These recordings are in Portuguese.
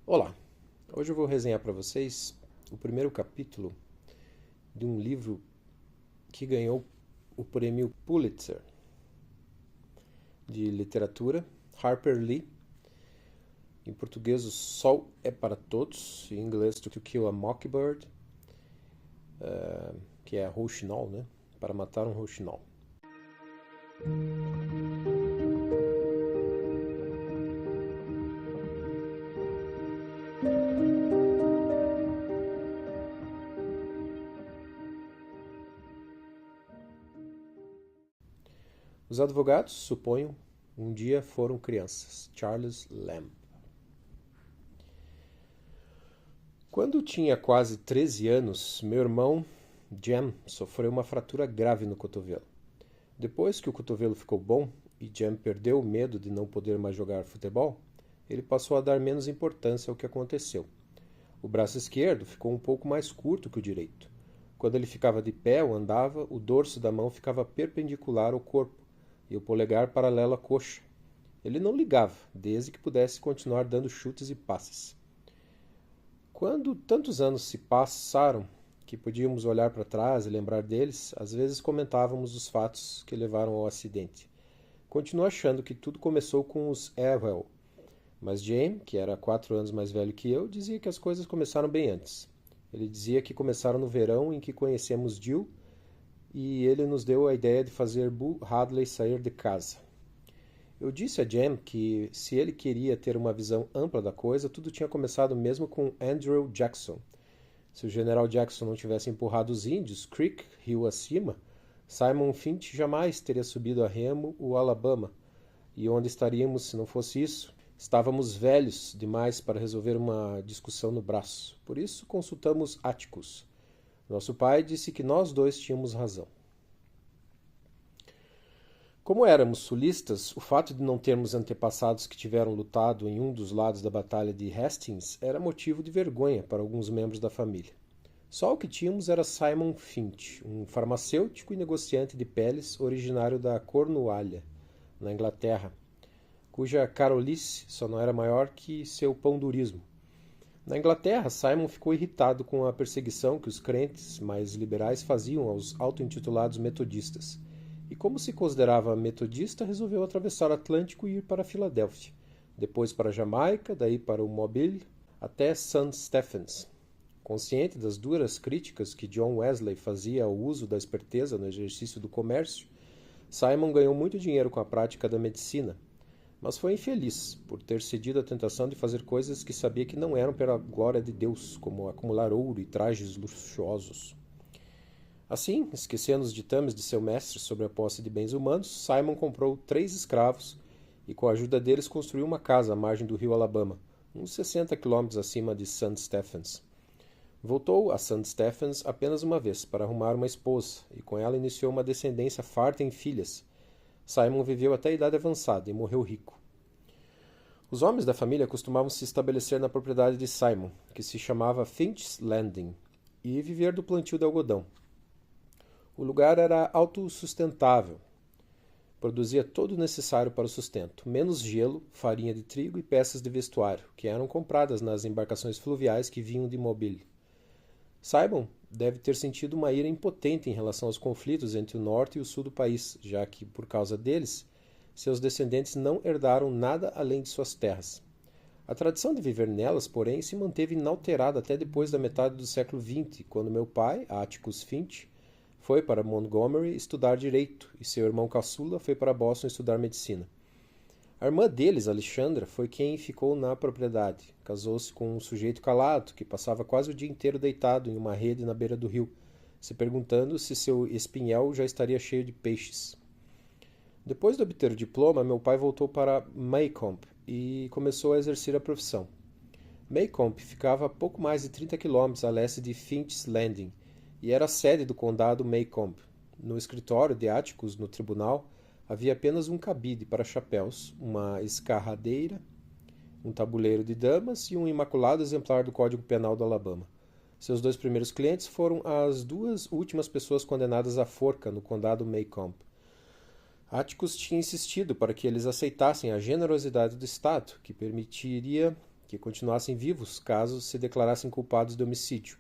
Olá, hoje eu vou resenhar para vocês o primeiro capítulo de um livro que ganhou o prêmio Pulitzer de literatura, Harper Lee. Em português, O Sol é para Todos, em inglês, To Kill a Mockingbird, que é rouxinol, né? Para matar um rouxinol. Os advogados, suponho, um dia foram crianças. Charles Lamb. Quando tinha quase 13 anos, meu irmão, Jem, sofreu uma fratura grave no cotovelo. Depois que o cotovelo ficou bom e Jem perdeu o medo de não poder mais jogar futebol, ele passou a dar menos importância ao que aconteceu. O braço esquerdo ficou um pouco mais curto que o direito. Quando ele ficava de pé ou andava, o dorso da mão ficava perpendicular ao corpo e o polegar paralelo à coxa. Ele não ligava, desde que pudesse continuar dando chutes e passes. Quando tantos anos se passaram que podíamos olhar para trás e lembrar deles, às vezes comentávamos os fatos que levaram ao acidente. Continuo achando que tudo começou com os Ewell, mas James, que era 4 anos mais velho que eu, dizia que as coisas começaram bem antes. Ele dizia que começaram no verão em que conhecemos Jill e ele nos deu a ideia de fazer Boo Hadley sair de casa. Eu disse a Jem que, se ele queria ter uma visão ampla da coisa, tudo tinha começado mesmo com Andrew Jackson. Se o general Jackson não tivesse empurrado os índios, Creek, rio acima, Simon Finch jamais teria subido a remo o Alabama. E onde estaríamos se não fosse isso? Estávamos velhos demais para resolver uma discussão no braço. Por isso consultamos Atticus. Nosso pai disse que nós dois tínhamos razão. Como éramos sulistas, o fato de não termos antepassados que tiveram lutado em um dos lados da Batalha de Hastings era motivo de vergonha para alguns membros da família. Só o que tínhamos era Simon Finch, um farmacêutico e negociante de peles originário da Cornualha, na Inglaterra, cuja carolice só não era maior que seu pão-durismo. Na Inglaterra, Simon ficou irritado com a perseguição que os crentes mais liberais faziam aos auto-intitulados metodistas. E como se considerava metodista, resolveu atravessar o Atlântico e ir para Filadélfia, depois para Jamaica, daí para o Mobile, até St. Stephens. Consciente das duras críticas que John Wesley fazia ao uso da esperteza no exercício do comércio, Simon ganhou muito dinheiro com a prática da medicina, mas foi infeliz por ter cedido à tentação de fazer coisas que sabia que não eram pela glória de Deus, como acumular ouro e trajes luxuosos. Assim, esquecendo os ditames de seu mestre sobre a posse de bens humanos, Simon comprou 3 escravos e, com a ajuda deles, construiu uma casa à margem do rio Alabama, uns 60 quilômetros acima de St. Stephens. Voltou a St. Stephens apenas uma vez para arrumar uma esposa e com ela iniciou uma descendência farta em filhas. Simon viveu até a idade avançada e morreu rico. Os homens da família costumavam se estabelecer na propriedade de Simon, que se chamava Finch's Landing, e viver do plantio de algodão. O lugar era autossustentável. Produzia todo o necessário para o sustento, menos gelo, farinha de trigo e peças de vestuário, que eram compradas nas embarcações fluviais que vinham de Mobile. Simon deve ter sentido uma ira impotente em relação aos conflitos entre o norte e o sul do país, já que, por causa deles, seus descendentes não herdaram nada além de suas terras. A tradição de viver nelas, porém, se manteve inalterada até depois da metade do século XX, quando meu pai, Atticus Finch, foi para Montgomery estudar direito e seu irmão caçula foi para Boston estudar medicina. A irmã deles, Alexandra, foi quem ficou na propriedade. Casou-se com um sujeito calado que passava quase o dia inteiro deitado em uma rede na beira do rio, se perguntando se seu espinhel já estaria cheio de peixes. Depois de obter o diploma, meu pai voltou para Maycomb e começou a exercer a profissão. Maycomb ficava a pouco mais de 30 quilômetros a leste de Finch's Landing e era a sede do condado Maycomb. No escritório de Atticus, no tribunal, havia apenas um cabide para chapéus, uma escarradeira, um tabuleiro de damas e um imaculado exemplar do Código Penal do Alabama. Seus 2 primeiros clientes foram as 2 últimas pessoas condenadas à forca no condado Maycomb. Atticus tinha insistido para que eles aceitassem a generosidade do Estado, que permitiria que continuassem vivos caso se declarassem culpados de homicídio.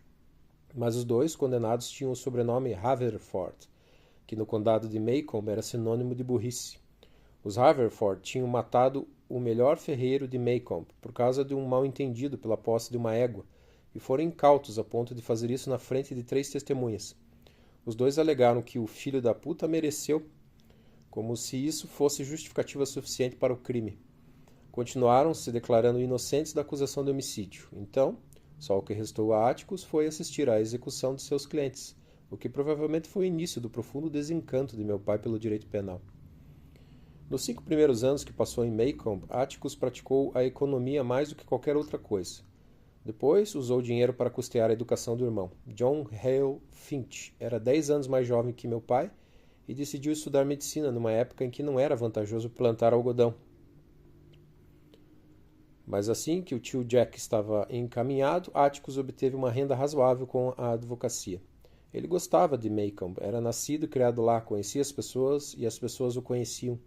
Mas os dois condenados tinham o sobrenome Haverford, que no condado de Macomb era sinônimo de burrice. Os Haverford tinham matado o melhor ferreiro de Macomb por causa de um mal-entendido pela posse de uma égua e foram incautos a ponto de fazer isso na frente de 3 testemunhas. Os dois alegaram que o filho da puta mereceu, como se isso fosse justificativa suficiente para o crime. Continuaram se declarando inocentes da acusação de homicídio. Então, só o que restou a Atticus foi assistir à execução de seus clientes, o que provavelmente foi o início do profundo desencanto de meu pai pelo direito penal. Nos 5 primeiros anos que passou em Macomb, Atticus praticou a economia mais do que qualquer outra coisa. Depois, usou o dinheiro para custear a educação do irmão. John Hale Finch era 10 anos mais jovem que meu pai e decidiu estudar medicina numa época em que não era vantajoso plantar algodão. Mas assim que o tio Jack estava encaminhado, Atticus obteve uma renda razoável com a advocacia. Ele gostava de Macomb, era nascido e criado lá, conhecia as pessoas e as pessoas o conheciam.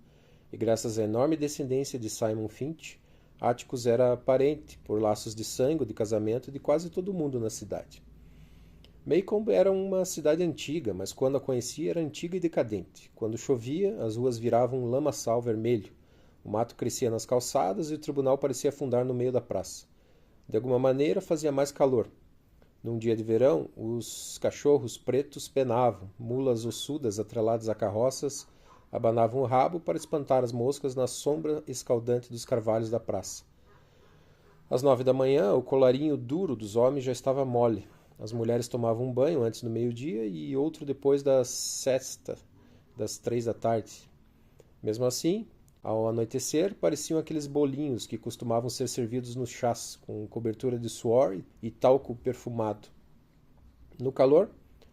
E graças à enorme descendência de Simon Finch, Atticus era parente, por laços de sangue ou de casamento, de quase todo mundo na cidade. Macomb era uma cidade antiga, mas quando a conheci era antiga e decadente. Quando chovia, as ruas viravam um lamaçal vermelho. O mato crescia nas calçadas e o tribunal parecia afundar no meio da praça. De alguma maneira fazia mais calor. Num dia de verão, os cachorros pretos penavam, mulas ossudas atreladas a carroças abanavam o rabo para espantar as moscas na sombra escaldante dos carvalhos da praça. Às 9 da manhã, o colarinho duro dos homens já estava mole. As mulheres tomavam um banho antes do meio-dia e outro depois da sesta, das 3 da tarde. Mesmo assim, ao anoitecer, pareciam aqueles bolinhos que costumavam ser servidos nos chás, com cobertura de suor e talco perfumado. No calor,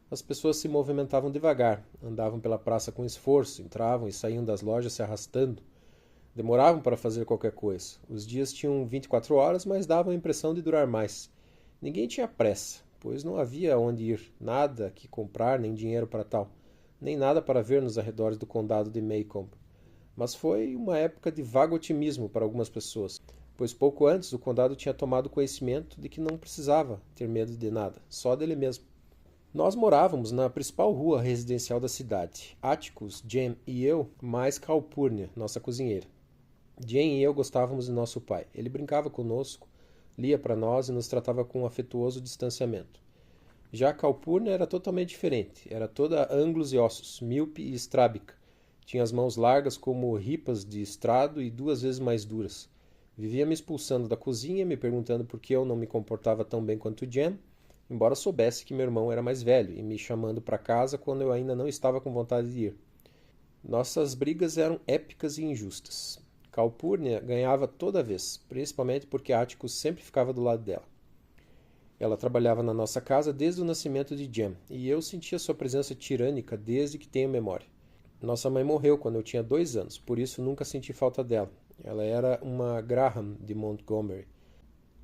as pessoas se movimentavam devagar, andavam pela praça com esforço, entravam e saíam das lojas se arrastando. Demoravam para fazer qualquer coisa. Os dias tinham 24 horas, mas davam a impressão de durar mais. Ninguém tinha pressa, pois não havia onde ir, nada que comprar, nem dinheiro para tal, nem nada para ver nos arredores do condado de Macomb. Mas foi uma época de vago otimismo para algumas pessoas, pois pouco antes o condado tinha tomado conhecimento de que não precisava ter medo de nada, só dele mesmo. Nós morávamos na principal rua residencial da cidade. Atticus, Jen e eu, mais Calpurnia, nossa cozinheira. Jen e eu gostávamos de nosso pai. Ele brincava conosco, lia para nós e nos tratava com um afetuoso distanciamento. Já Calpurnia era totalmente diferente. Era toda ângulos e ossos, míope e estrábica. Tinha as mãos largas como ripas de estrado e 2 vezes mais duras. Vivia me expulsando da cozinha, me perguntando por que eu não me comportava tão bem quanto Jen, embora soubesse que meu irmão era mais velho, e me chamando para casa quando eu ainda não estava com vontade de ir. Nossas brigas eram épicas e injustas. Calpurnia ganhava toda vez, principalmente porque Atticus sempre ficava do lado dela. Ela trabalhava na nossa casa desde o nascimento de Jen, e eu sentia sua presença tirânica desde que tenho memória. Nossa mãe morreu quando eu tinha 2 anos, por isso nunca senti falta dela. Ela era uma Graham de Montgomery.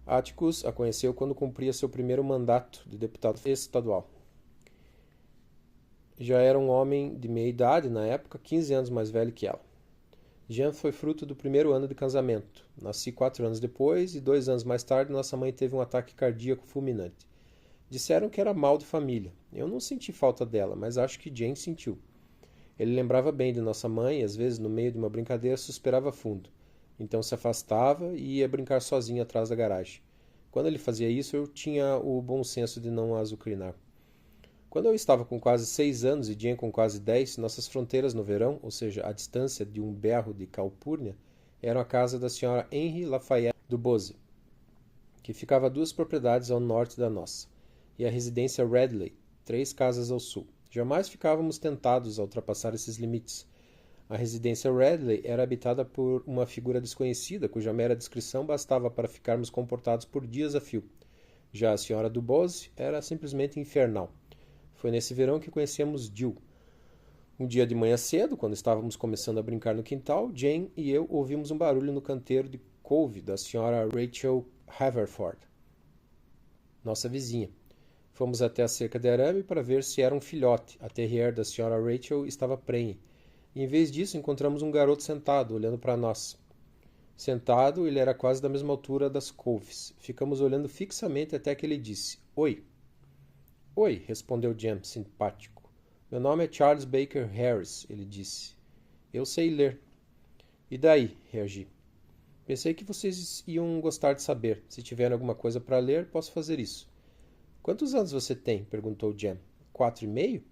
Atticus a conheceu quando cumpria seu primeiro mandato de deputado estadual. Já era um homem de meia idade na época, 15 anos mais velho que ela. Jean foi fruto do primeiro ano de casamento. Nasci 4 anos depois e 2 anos mais tarde nossa mãe teve um ataque cardíaco fulminante. Disseram que era mal de família. Eu não senti falta dela, mas acho que Jane sentiu. Ele lembrava bem de nossa mãe e às vezes no meio de uma brincadeira suspirava fundo. Então se afastava e ia brincar sozinho atrás da garagem. Quando ele fazia isso, eu tinha o bom senso de não a azucrinar. Quando eu estava com quase 6 anos e Jane com quase 10, nossas fronteiras no verão, ou seja, a distância de um berro de Calpurnia, eram a casa da senhora Henry Lafayette do Boze, que ficava a 2 propriedades ao norte da nossa, e a residência Radley, 3 casas ao sul. Jamais ficávamos tentados a ultrapassar esses limites. A residência Radley era habitada por uma figura desconhecida, cuja mera descrição bastava para ficarmos comportados por dias a fio. Já a senhora Dubose era simplesmente infernal. Foi nesse verão que conhecemos Jill. Um dia de manhã cedo, quando estávamos começando a brincar no quintal, Jane e eu ouvimos um barulho no canteiro de couve da senhora Rachel Haverford, nossa vizinha. Fomos até a cerca de arame para ver se era um filhote. A terrier da senhora Rachel estava prenhe. E em vez disso encontramos um garoto sentado, olhando para nós. Sentado, ele era quase da mesma altura das couves. Ficamos olhando fixamente até que ele disse: Oi. Oi, respondeu Jem, simpático. Meu nome é Charles Baker Harris, ele disse. Eu sei ler. E daí? Reagi. Pensei que vocês iam gostar de saber. Se tiverem alguma coisa para ler, posso fazer isso. Quantos anos você tem? Perguntou Jem. 4,5?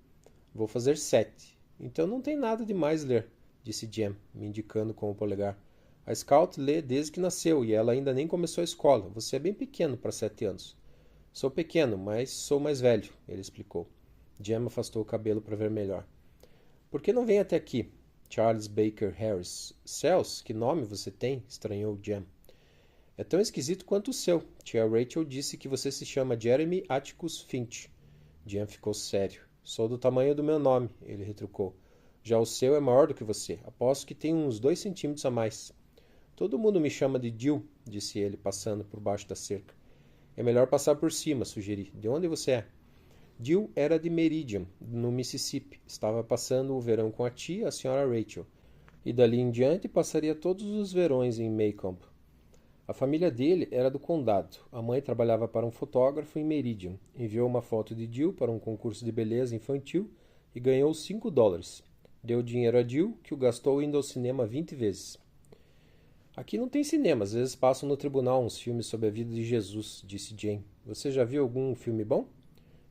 Vou fazer 7. Então não tem nada de mais ler, disse Jem, me indicando com o polegar. A Scout lê desde que nasceu e ela ainda nem começou a escola. Você é bem pequeno para 7 anos. Sou pequeno, mas sou mais velho, ele explicou. Jem afastou o cabelo para ver melhor. Por que não vem até aqui? Charles Baker Harris. Céus, que nome você tem? Estranhou Jem. É tão esquisito quanto o seu. Tia Rachel disse que você se chama Jeremy Atticus Finch. Jem ficou sério. Sou do tamanho do meu nome, ele retrucou. Já o seu é maior do que você. Aposto que tem uns 2 centímetros a mais. Todo mundo me chama de Jill, disse ele, passando por baixo da cerca. É melhor passar por cima, sugeri. De onde você é? Jill era de Meridian, no Mississippi. Estava passando o verão com a tia, a senhora Rachel. E dali em diante passaria todos os verões em Maycomb. A família dele era do condado. A mãe trabalhava para um fotógrafo em Meridian. Enviou uma foto de Jill para um concurso de beleza infantil e ganhou $5. Deu dinheiro a Jill, que o gastou indo ao cinema 20 vezes. Aqui não tem cinema, às vezes passam no tribunal uns filmes sobre a vida de Jesus, disse Jane. Você já viu algum filme bom?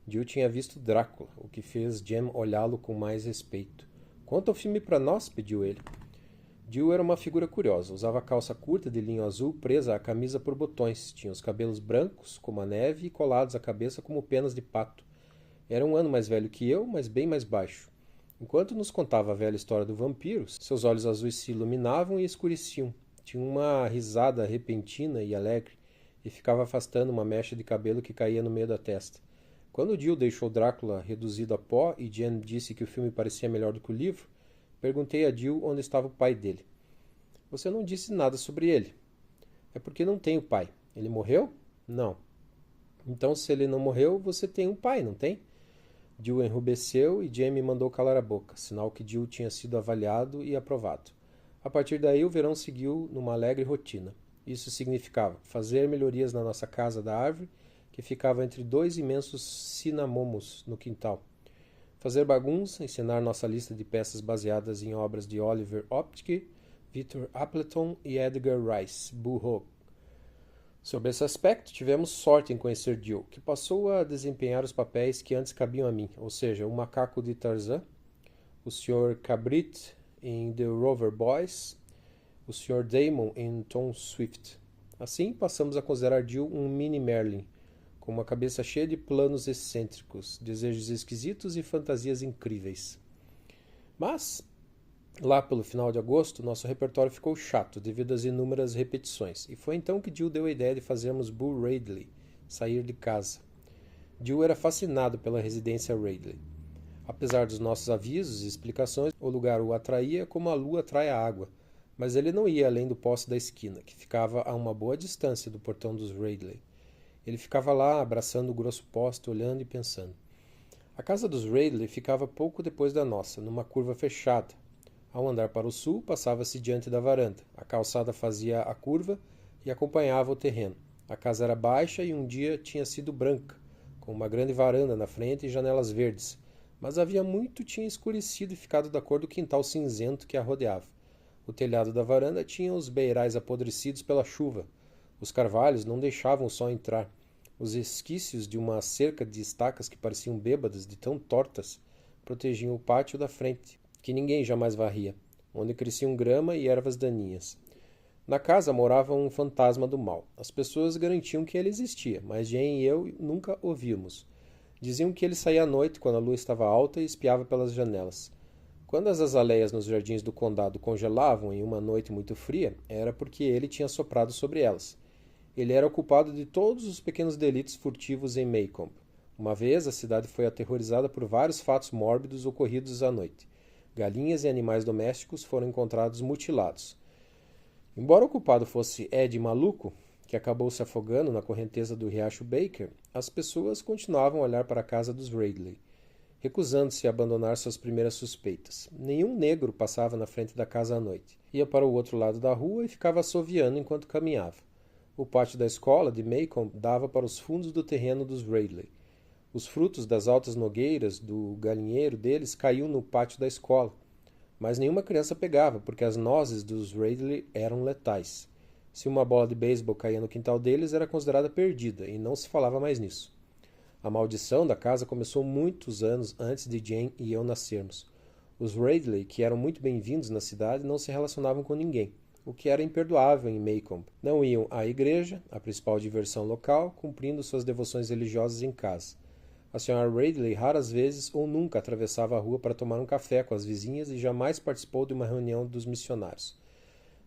Jill tinha visto Drácula, o que fez Jem olhá-lo com mais respeito. Conta o filme para nós, pediu ele. Jill era uma figura curiosa. Usava calça curta de linho azul presa à camisa por botões. Tinha os cabelos brancos, como a neve, e colados à cabeça como penas de pato. Era um ano mais velho que eu, mas bem mais baixo. Enquanto nos contava a velha história do vampiro, seus olhos azuis se iluminavam e escureciam. Tinha uma risada repentina e alegre, e ficava afastando uma mecha de cabelo que caía no meio da testa. Quando Jill deixou Drácula reduzido a pó e Jen disse que o filme parecia melhor do que o livro, perguntei a Jill onde estava o pai dele. Você não disse nada sobre ele. É porque não tenho pai. Ele morreu? Não. Então, se ele não morreu, você tem um pai, não tem? Jill enrubesceu e Jen me mandou calar a boca, sinal que Jill tinha sido avaliado e aprovado. A partir daí, o verão seguiu numa alegre rotina. Isso significava fazer melhorias na nossa casa da árvore, que ficava entre 2 imensos cinamomos no quintal. Fazer bagunça, ensinar nossa lista de peças baseadas em obras de Oliver Optic, Victor Appleton e Edgar Rice Burroughs. Sob esse aspecto, tivemos sorte em conhecer Jill, que passou a desempenhar os papéis que antes cabiam a mim, ou seja, o macaco de Tarzan, o Sr. Cabrit em The Rover Boys, o Sr. Damon em Tom Swift. Assim, passamos a considerar Jill um mini Merlin, com uma cabeça cheia de planos excêntricos, desejos esquisitos e fantasias incríveis. Mas, lá pelo final de agosto, nosso repertório ficou chato devido às inúmeras repetições, e foi então que Jill deu a ideia de fazermos Boo Radley sair de casa. Jill era fascinado pela residência Radley. Apesar dos nossos avisos e explicações, o lugar o atraía como a lua atrai a água, mas ele não ia além do poste da esquina, que ficava a uma boa distância do portão dos Radley. Ele ficava lá, abraçando o grosso poste, olhando e pensando. A casa dos Radley ficava pouco depois da nossa, numa curva fechada. Ao andar para o sul, passava-se diante da varanda. A calçada fazia a curva e acompanhava o terreno. A casa era baixa e um dia tinha sido branca, com uma grande varanda na frente e janelas verdes, mas havia muito tinha escurecido e ficado da cor do quintal cinzento que a rodeava. O telhado da varanda tinha os beirais apodrecidos pela chuva. Os carvalhos não deixavam o sol entrar. Os esquícios de uma cerca de estacas que pareciam bêbadas de tão tortas protegiam o pátio da frente, que ninguém jamais varria, onde cresciam grama e ervas daninhas. Na casa morava um fantasma do mal. As pessoas garantiam que ele existia, mas Jane e eu nunca o víamos. Diziam que ele saía à noite, quando a lua estava alta, e espiava pelas janelas. Quando as azaleias nos jardins do condado congelavam em uma noite muito fria, era porque ele tinha soprado sobre elas. Ele era o culpado de todos os pequenos delitos furtivos em Maycomb. Uma vez, a cidade foi aterrorizada por vários fatos mórbidos ocorridos à noite. Galinhas e animais domésticos foram encontrados mutilados. Embora o culpado fosse Ed Maluco, que acabou se afogando na correnteza do riacho Baker, as pessoas continuavam a olhar para a casa dos Radley. recusando-se a abandonar suas primeiras suspeitas. Nenhum negro passava na frente da casa à noite. Ia para o outro lado da rua e ficava assoviando enquanto caminhava. O pátio da escola de Maycomb dava para os fundos do terreno dos Radley. Os frutos das altas nogueiras do galinheiro deles caíam no pátio da escola, mas nenhuma criança pegava, porque as nozes dos Radley eram letais. Se uma bola de beisebol caía no quintal deles, era considerada perdida, e não se falava mais nisso. A maldição da casa começou muitos anos antes de Jane e eu nascermos. Os Radley, que eram muito bem-vindos na cidade, não se relacionavam com ninguém, o que era imperdoável em Maycomb. Não iam à igreja, a principal diversão local, cumprindo suas devoções religiosas em casa. A Sra. Radley raras vezes ou nunca atravessava a rua para tomar um café com as vizinhas e jamais participou de uma reunião dos missionários.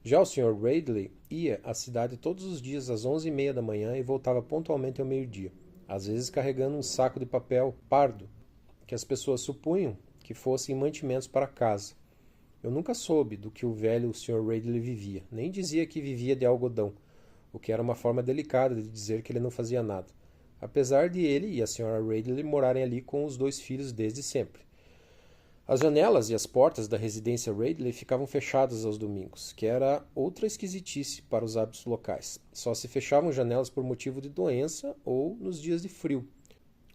Já o Sr. Radley ia à cidade todos os dias às 11h30 da manhã e voltava pontualmente ao meio-dia, às vezes carregando um saco de papel pardo, que as pessoas supunham que fossem mantimentos para casa. Eu nunca soube do que o velho Sr. Radley vivia, nem dizia que vivia de algodão, o que era uma forma delicada de dizer que ele não fazia nada, apesar de ele e a Sra. Radley morarem ali com os 2 filhos desde sempre. As janelas e as portas da residência Radley ficavam fechadas aos domingos, que era outra esquisitice para os hábitos locais. Só se fechavam janelas por motivo de doença ou nos dias de frio.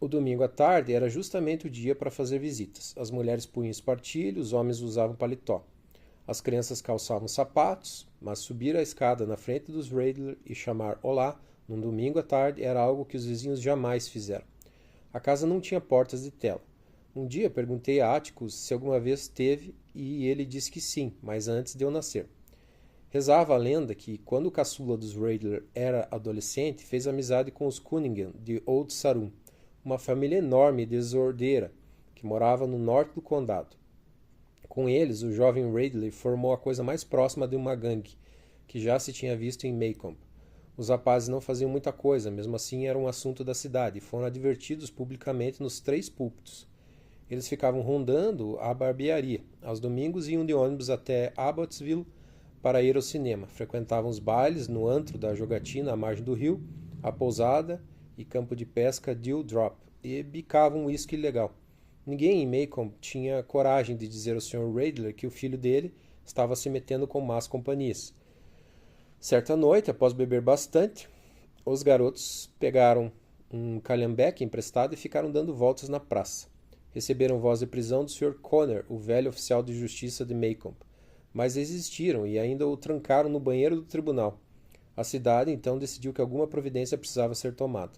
O domingo à tarde era justamente o dia para fazer visitas. As mulheres punham espartilho, os homens usavam paletó. As crianças calçavam sapatos, mas subir a escada na frente dos Radley e chamar olá num domingo à tarde era algo que os vizinhos jamais fizeram. A casa não tinha portas de tela. Um dia perguntei a Atticus se alguma vez teve e ele disse que sim, mas antes de eu nascer. Rezava a lenda que, quando o caçula dos Radley era adolescente, fez amizade com os Cunningham de Old Sarum, uma família enorme e desordeira que morava no norte do condado. Com eles, o jovem Radley formou a coisa mais próxima de uma gangue, que já se tinha visto em Maycomb. Os rapazes não faziam muita coisa, mesmo assim era um assunto da cidade, e foram advertidos publicamente nos 3 púlpitos. Eles ficavam rondando a barbearia. Aos domingos iam de ônibus até Abbotsville para ir ao cinema. Frequentavam os bailes no antro da jogatina à margem do rio, a pousada e campo de pesca Dew Drop, e bicavam uísque ilegal. Ninguém em Maycomb tinha coragem de dizer ao Sr. Radley que o filho dele estava se metendo com más companhias. Certa noite, após beber bastante, os garotos pegaram um calhambeque emprestado e ficaram dando voltas na praça. Receberam voz de prisão do Sr. Connor, o velho oficial de justiça de Maycomb, mas existiram e ainda o trancaram no banheiro do tribunal. A cidade então decidiu que alguma providência precisava ser tomada.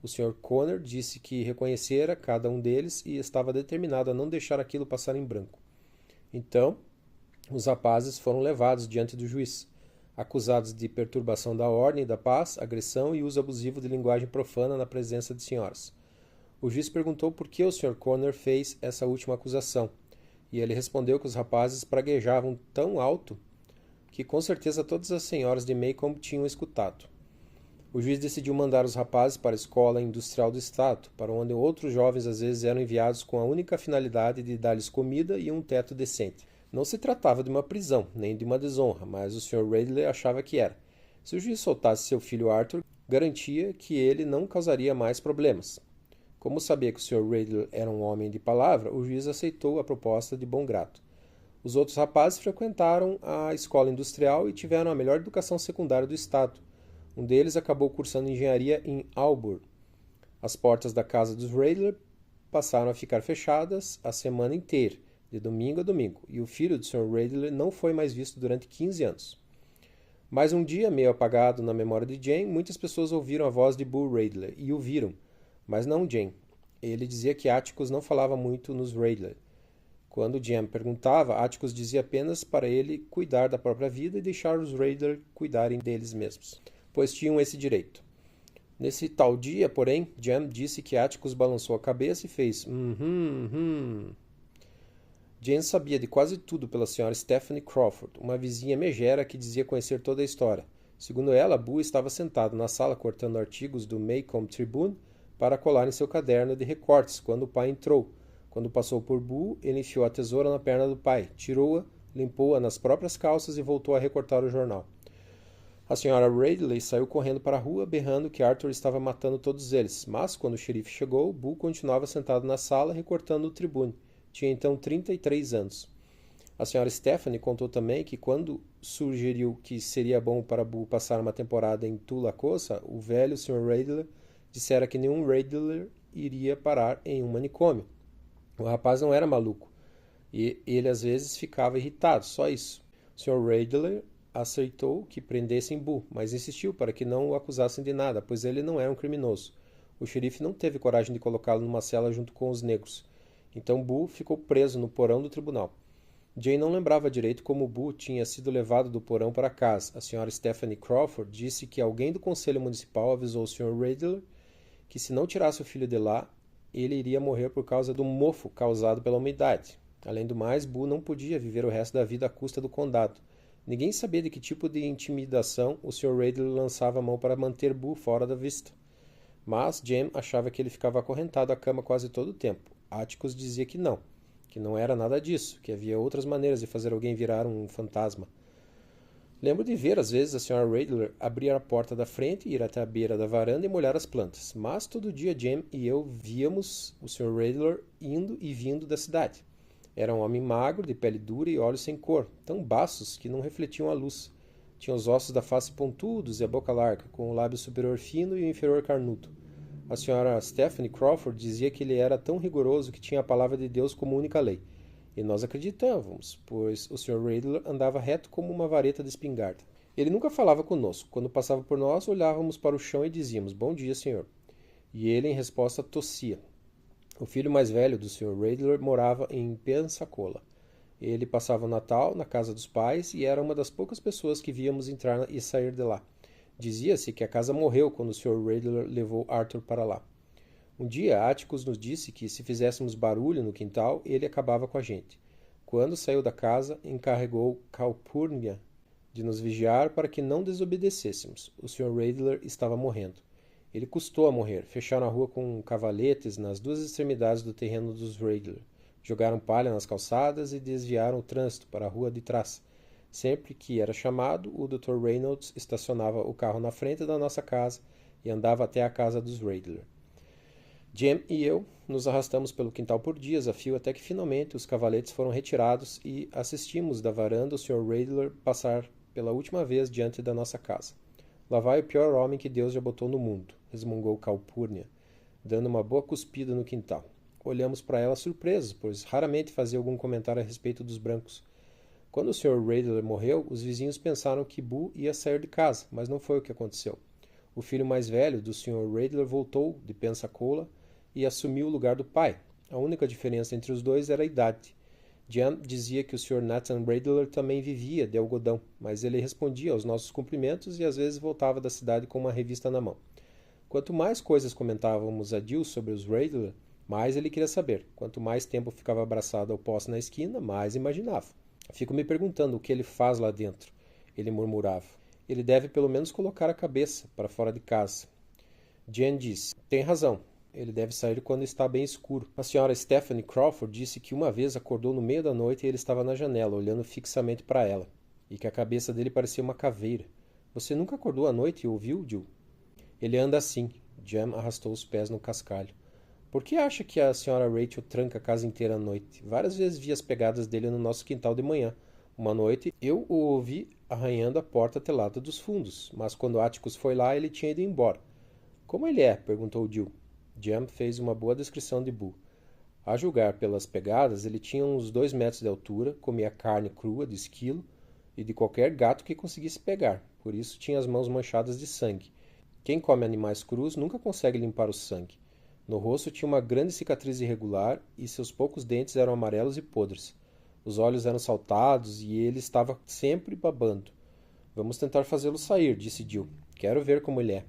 O Sr. Connor disse que reconhecera cada um deles e estava determinado a não deixar aquilo passar em branco. Então, os rapazes foram levados diante do juiz, acusados de perturbação da ordem e da paz, agressão e uso abusivo de linguagem profana na presença de senhoras. O juiz perguntou por que o Sr. Connor fez essa última acusação, e ele respondeu que os rapazes praguejavam tão alto que com certeza todas as senhoras de Maycomb tinham escutado. O juiz decidiu mandar os rapazes para a escola industrial do estado, para onde outros jovens às vezes eram enviados com a única finalidade de dar-lhes comida e um teto decente. Não se tratava de uma prisão, nem de uma desonra, mas o Sr. Radley achava que era. Se o juiz soltasse seu filho Arthur, garantia que ele não causaria mais problemas. Como sabia que o Sr. Radley era um homem de palavra, o juiz aceitou a proposta de bom grado. Os outros rapazes frequentaram a escola industrial e tiveram a melhor educação secundária do estado. Um deles acabou cursando engenharia em Auburn. As portas da casa dos Radley passaram a ficar fechadas a semana inteira, de domingo a domingo, e o filho do Sr. Radley não foi mais visto durante 15 anos. Mais um dia, meio apagado na memória de Jane, muitas pessoas ouviram a voz de Bull Radley e o viram, mas não Jane. Ele dizia que Atticus não falava muito nos Radley. Quando Jane perguntava, Atticus dizia apenas para ele cuidar da própria vida e deixar os Radley cuidarem deles mesmos, pois tinham esse direito. Nesse tal dia, porém, Jane disse que Atticus balançou a cabeça e fez Jane sabia de quase tudo pela Sra. Stephanie Crawford, uma vizinha megera que dizia conhecer toda a história. Segundo ela, Boo estava sentado na sala cortando artigos do Maycomb Tribune para colar em seu caderno de recortes quando o pai entrou. Quando passou por Boo, ele enfiou a tesoura na perna do pai, tirou-a, limpou-a nas próprias calças e voltou a recortar o jornal. A senhora Ridley saiu correndo para a rua, berrando que Arthur estava matando todos eles, mas quando o xerife chegou, Boo continuava sentado na sala, recortando o Tribune. Tinha então 33 anos. A senhora Stephanie contou também que quando sugeriu que seria bom para Boo passar uma temporada em Tulacosa, o velho Sr. Riddler dissera que nenhum Riddler iria parar em um manicômio. O rapaz não era maluco, e ele às vezes ficava irritado, só isso. O Sr. Riddler aceitou que prendessem Boo, mas insistiu para que não o acusassem de nada, pois ele não era um criminoso. O xerife não teve coragem de colocá-lo numa cela junto com os negros. Então Boo ficou preso no porão do tribunal. Jane não lembrava direito como Boo tinha sido levado do porão para casa. A senhora Stephanie Crawford disse que alguém do conselho municipal avisou o Sr. Riddler que se não tirasse o filho de lá, ele iria morrer por causa do mofo causado pela umidade. Além do mais, Boo não podia viver o resto da vida à custa do condado. Ninguém sabia de que tipo de intimidação o Sr. Riddler lançava a mão para manter Boo fora da vista. Mas Jem achava que ele ficava acorrentado à cama quase todo o tempo. Atticus dizia que não era nada disso, que havia outras maneiras de fazer alguém virar um fantasma. Lembro de ver, às vezes, a Sra. Riddler abrir a porta da frente, ir até a beira da varanda e molhar as plantas. Mas todo dia Jem e eu víamos o Sr. Riddler indo e vindo da cidade. Era um homem magro, de pele dura e olhos sem cor, tão baços que não refletiam a luz. Tinha os ossos da face pontudos e a boca larga, com o lábio superior fino e o inferior carnudo. A senhora Stephanie Crawford dizia que ele era tão rigoroso que tinha a palavra de Deus como única lei. E nós acreditávamos, pois o Sr. Riddler andava reto como uma vareta de espingarda. Ele nunca falava conosco. Quando passava por nós, olhávamos para o chão e dizíamos, bom dia, senhor. E ele, em resposta, tossia. O filho mais velho do Sr. Riddler morava em Pensacola. Ele passava o Natal na casa dos pais e era uma das poucas pessoas que víamos entrar e sair de lá. Dizia-se que a casa morreu quando o Sr. Riddler levou Arthur para lá. Um dia, Atticus nos disse que se fizéssemos barulho no quintal, ele acabava com a gente. Quando saiu da casa, encarregou Calpurnia de nos vigiar para que não desobedecêssemos. O Sr. Riddler estava morrendo. Ele custou a morrer. Fecharam a rua com cavaletes nas duas extremidades do terreno dos Riddler. Jogaram palha nas calçadas e desviaram o trânsito para a rua de trás. Sempre que era chamado, o Dr. Reynolds estacionava o carro na frente da nossa casa e andava até a casa dos Riddler. Jem e eu nos arrastamos pelo quintal por dias a fio até que finalmente os cavaletes foram retirados e assistimos da varanda o Sr. Riddler passar pela última vez diante da nossa casa. Lá vai o pior homem que Deus já botou no mundo, resmungou Calpurnia, dando uma boa cuspida no quintal. Olhamos para ela surpresos, pois raramente fazia algum comentário a respeito dos brancos. Quando o Sr. Riddler morreu, os vizinhos pensaram que Boo ia sair de casa, mas não foi o que aconteceu. O filho mais velho do Sr. Riddler voltou de Pensacola e assumiu o lugar do pai. A única diferença entre os dois era a idade. Jan dizia que o Sr. Nathan Riddler também vivia de algodão, mas ele respondia aos nossos cumprimentos e às vezes voltava da cidade com uma revista na mão. Quanto mais coisas comentávamos a Jill sobre os Riddler, mais ele queria saber. Quanto mais tempo ficava abraçado ao poste na esquina, mais imaginava. Fico me perguntando o que ele faz lá dentro, ele murmurava. Ele deve pelo menos colocar a cabeça para fora de casa. Jan disse, tem razão. Ele deve sair quando está bem escuro. A senhora Stephanie Crawford disse que uma vez acordou no meio da noite e ele estava na janela, olhando fixamente para ela, e que a cabeça dele parecia uma caveira. Você nunca acordou à noite e ouviu, Jill? Ele anda assim. Jan arrastou os pés no cascalho. Por que acha que a senhora Rachel tranca a casa inteira à noite? Várias vezes vi as pegadas dele no nosso quintal de manhã. Uma noite eu o ouvi arranhando a porta telada dos fundos, mas quando Atticus foi lá, ele tinha ido embora. Como ele é? Perguntou Jill. Jem fez uma boa descrição de Boo. A julgar pelas pegadas, ele tinha uns 2 metros de altura, comia carne crua de esquilo e de qualquer gato que conseguisse pegar, por isso tinha as mãos manchadas de sangue. Quem come animais crus nunca consegue limpar o sangue. No rosto tinha uma grande cicatriz irregular e seus poucos dentes eram amarelos e podres. Os olhos eram saltados e ele estava sempre babando. Vamos tentar fazê-lo sair, disse Jill. Quero ver como ele é.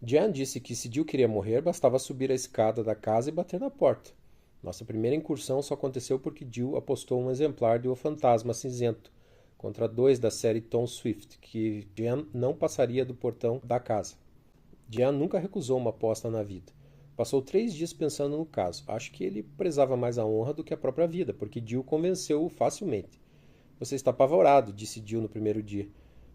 Jan disse que se Jill queria morrer, bastava subir a escada da casa e bater na porta. Nossa primeira incursão só aconteceu porque Jill apostou um exemplar de O Fantasma Cinzento contra 2 da série Tom Swift, que Jan não passaria do portão da casa. Jan nunca recusou uma aposta na vida. Passou 3 dias pensando no caso. Acho que ele prezava mais a honra do que a própria vida, porque Jill convenceu-o facilmente. Você está apavorado, disse Jill no primeiro dia.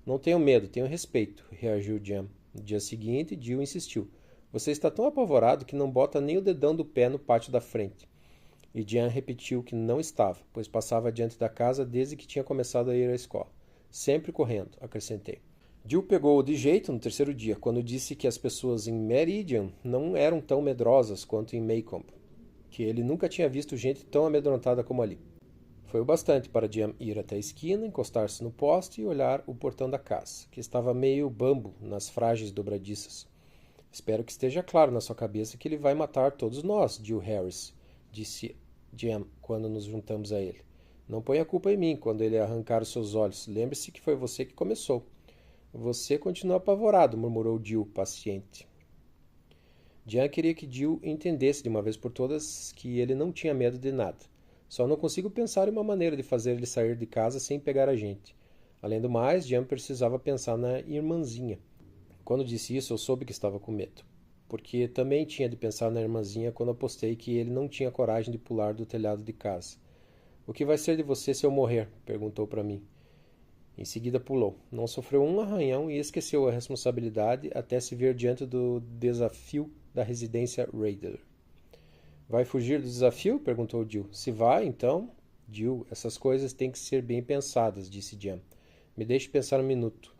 Não tenho medo, tenho respeito, reagiu Jan. No dia seguinte, Jill insistiu. Você está tão apavorado que não bota nem o dedão do pé no pátio da frente. E Jan repetiu que não estava, pois passava diante da casa desde que tinha começado a ir à escola. Sempre correndo, acrescentei. Jill pegou-o de jeito no terceiro dia, quando disse que as pessoas em Meridian não eram tão medrosas quanto em Maycomb, que ele nunca tinha visto gente tão amedrontada como ali. Foi o bastante para Jan ir até a esquina, encostar-se no poste e olhar o portão da casa, que estava meio bambo nas frágeis dobradiças. Espero que esteja claro na sua cabeça que ele vai matar todos nós, Jill Harris, disse Jan quando nos juntamos a ele. Não ponha a culpa em mim quando ele arrancar os seus olhos. Lembre-se que foi você que começou. Você continua apavorado, murmurou Jill, paciente. Jan queria que Jill entendesse de uma vez por todas que ele não tinha medo de nada. Só não consigo pensar em uma maneira de fazer ele sair de casa sem pegar a gente. Além do mais, Jan precisava pensar na irmãzinha. Quando disse isso, eu soube que estava com medo. Porque também tinha de pensar na irmãzinha quando apostei que ele não tinha coragem de pular do telhado de casa. O que vai ser de você se eu morrer? Perguntou para mim. Em seguida pulou. Não sofreu um arranhão e esqueceu a responsabilidade até se ver diante do desafio da residência Raidler. Vai fugir do desafio? Perguntou Jill. Se vai, então... Jill, essas coisas têm que ser bem pensadas, disse Jan. Me deixe pensar um minuto.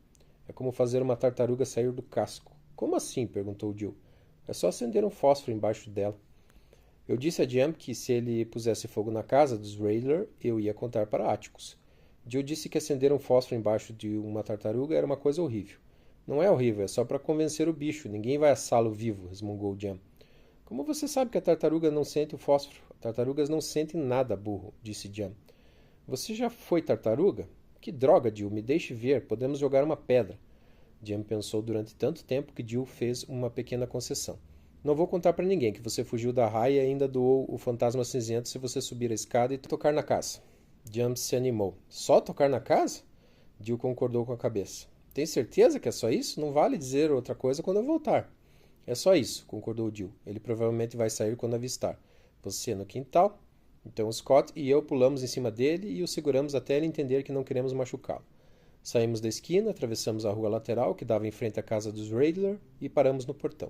É como fazer uma tartaruga sair do casco. Como assim? Perguntou Jill. É só acender um fósforo embaixo dela. Eu disse a Jan que se ele pusesse fogo na casa dos Raidler, eu ia contar para Atticus. Jill disse que acender um fósforo embaixo de uma tartaruga era uma coisa horrível. Não é horrível, é só para convencer o bicho. Ninguém vai assá-lo vivo, resmungou Jan. Como você sabe que a tartaruga não sente o fósforo? Tartarugas não sentem nada, burro, disse Jan. Você já foi tartaruga? Que droga, Jill, me deixe ver, podemos jogar uma pedra. Jan pensou durante tanto tempo que Jill fez uma pequena concessão. Não vou contar para ninguém que você fugiu da raia e ainda doou o fantasma cinzento se você subir a escada e tocar na casa. Jan se animou. Só tocar na casa? Jill concordou com a cabeça. Tem certeza que é só isso? Não vale dizer outra coisa quando eu voltar. É só isso, concordou Jill. Ele provavelmente vai sair quando avistar. Você no quintal. Então Scott e eu pulamos em cima dele e o seguramos até ele entender que não queremos machucá-lo. Saímos da esquina, atravessamos a rua lateral que dava em frente à casa dos Raidler e paramos no portão.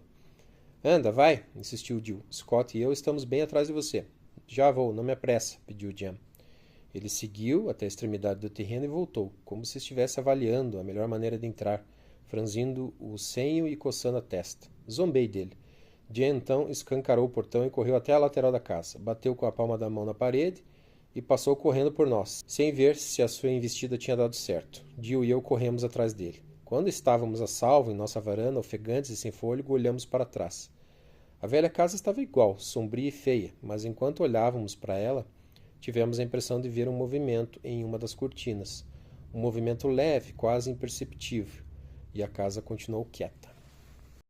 Anda, vai, insistiu Jill. Scott e eu estamos bem atrás de você. Já vou, não me apressa, pediu Jan. Ele seguiu até a extremidade do terreno e voltou, como se estivesse avaliando a melhor maneira de entrar, franzindo o senho e coçando a testa. Zombei dele. Jan então escancarou o portão e correu até a lateral da casa. Bateu com a palma da mão na parede e passou correndo por nós, sem ver se a sua investida tinha dado certo. Jill e eu corremos atrás dele. Quando estávamos a salvo em nossa varanda, ofegantes e sem fôlego, olhamos para trás. A velha casa estava igual, sombria e feia, mas enquanto olhávamos para ela, tivemos a impressão de ver um movimento em uma das cortinas. Um movimento leve, quase imperceptível, e a casa continuou quieta.